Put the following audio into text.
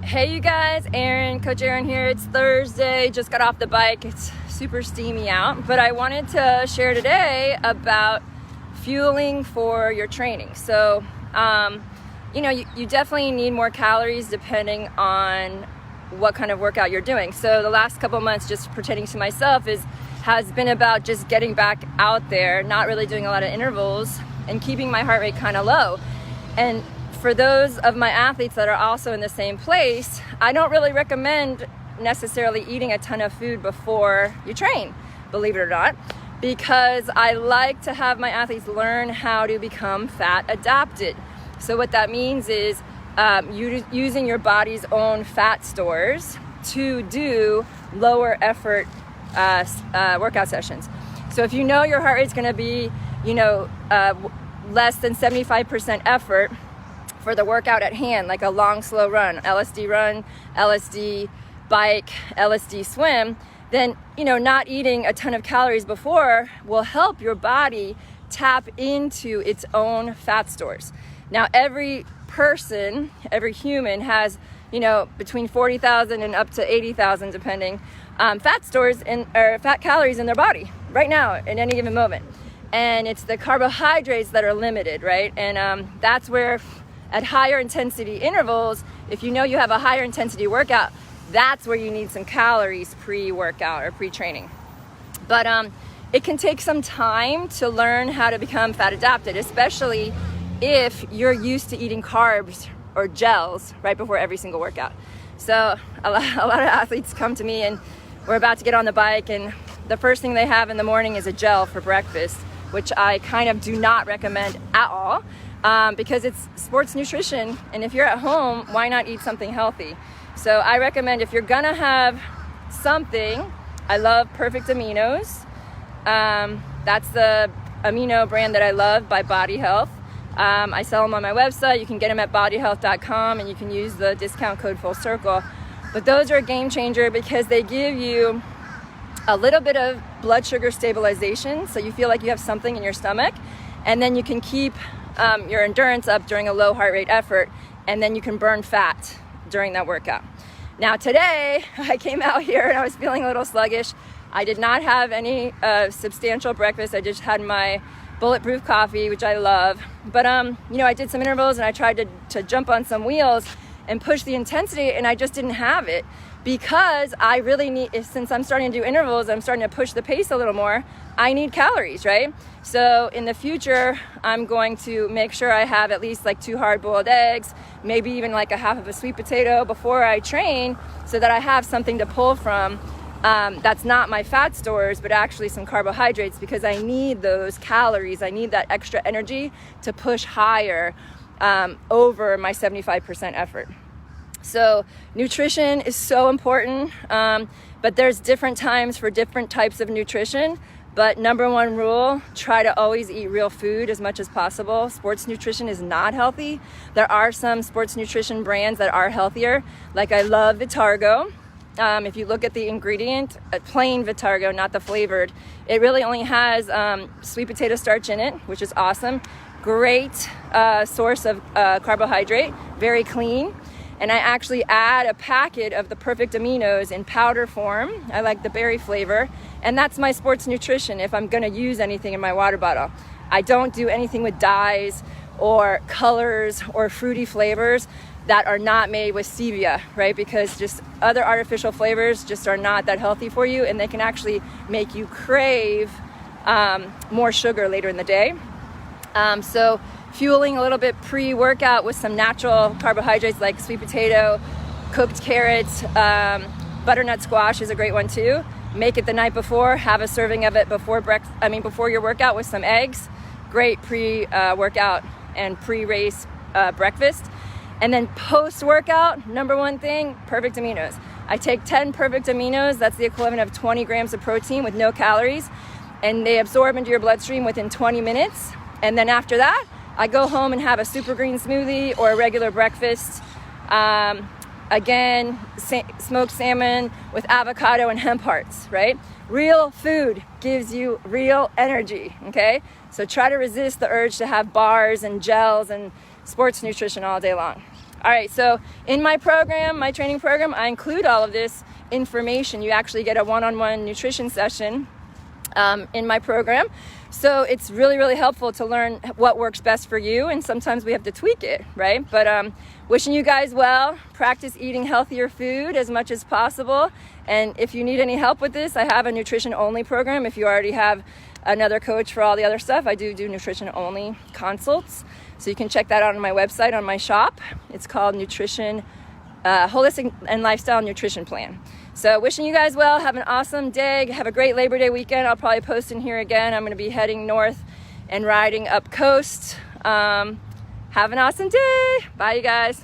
Hey you guys, Erinne, Coach Erinne here. It's Thursday, just got off the bike. It's super steamy out, but I wanted to share today about fueling for your training. So, you definitely need more calories depending on what kind of workout you're doing. So the last couple months, just pertaining to myself, has been about just getting back out there, not really doing a lot of intervals and keeping my heart rate kind of low. And for those of my athletes that are also in the same place, I don't really recommend necessarily eating a ton of food before you train, believe it or not, because I like to have my athletes learn how to become fat adapted. So what that means is using your body's own fat stores to do lower effort workout sessions. So if you know your heart rate's going to be, less than 75% effort for the workout at hand, like a long, slow run, LSD bike, LSD swim, then, not eating a ton of calories before will help your body tap into its own fat stores. Now, every person, every human has, between 40,000 and up to 80,000, depending, fat stores or fat calories in their body right now in any given moment. And it's the carbohydrates that are limited, right? And that's where at higher intensity intervals, if you know you have a higher intensity workout, that's where you need some calories pre-workout or pre-training. But it can take some time to learn how to become fat adapted, especially if you're used to eating carbs or gels right before every single workout. So a lot of athletes come to me and we're about to get on the bike, and the first thing they have in the morning is a gel for breakfast, which I kind of do not recommend at all. Because it's sports nutrition, and if you're at home, why not eat something healthy? So I recommend, if you're gonna have something, I love Perfect Aminos. That's the amino brand that I love by Body Health. I sell them on my website. You can get them at bodyhealth.com, and you can use the discount code Full Circle. But those are a game changer because they give you a little bit of blood sugar stabilization, so you feel like you have something in your stomach, and then you can keep your endurance up during a low heart rate effort, and then you can burn fat during that workout. Now today, I came out here and I was feeling a little sluggish. I did not have any substantial breakfast. I just had my bulletproof coffee, which I love. But I did some intervals and I tried to jump on some wheels and push the intensity, and I just didn't have it because I really need, since I'm starting to do intervals, I'm starting to push the pace a little more, I need calories, right? So in the future, I'm going to make sure I have at least like 2 hard-boiled eggs, maybe even like a half of a sweet potato before I train, so that I have something to pull from that's not my fat stores, but actually some carbohydrates, because I need those calories. I need that extra energy to push higher over my 75% effort. So nutrition is so important, but there's different times for different types of nutrition. But number one rule, try to always eat real food as much as possible. Sports nutrition is not healthy. There are some sports nutrition brands that are healthier. Like I love Vitargo. If you look at the ingredient, plain Vitargo, not the flavored, it really only has sweet potato starch in it, which is awesome. Great source of carbohydrate, very clean. And I actually add a packet of the Perfect Aminos in powder form. I like the berry flavor. And that's my sports nutrition if I'm gonna use anything in my water bottle. I don't do anything with dyes or colors or fruity flavors that are not made with stevia, right? Because just other artificial flavors just are not that healthy for you, and they can actually make you crave more sugar later in the day. So fueling a little bit pre-workout with some natural carbohydrates like sweet potato, cooked carrots, butternut squash is a great one too. Make it the night before, have a serving of it before your workout with some eggs. Great pre-workout and pre-race breakfast. And then post-workout, number one thing, Perfect Aminos. I take 10 Perfect Aminos, that's the equivalent of 20 grams of protein with no calories, and they absorb into your bloodstream within 20 minutes. And then after that, I go home and have a super green smoothie or a regular breakfast. Again, smoked salmon with avocado and hemp hearts, right? Real food gives you real energy, okay? So try to resist the urge to have bars and gels and sports nutrition all day long. All right, so in my program, my training program, I include all of this information. You actually get a one-on-one nutrition session in my program. So it's really, really helpful to learn what works best for you, and sometimes we have to tweak it, right? But wishing you guys well. Practice eating healthier food as much as possible. And if you need any help with this, I have a nutrition-only program. If you already have another coach for all the other stuff, I do nutrition-only consults. So you can check that out on my website, on my shop. It's called Nutrition, Holistic and Lifestyle Nutrition Plan. So wishing you guys well. Have an awesome day. Have a great Labor Day weekend. I'll probably post in here again. I'm going to be heading north and riding up coast. Have an awesome day. Bye, you guys.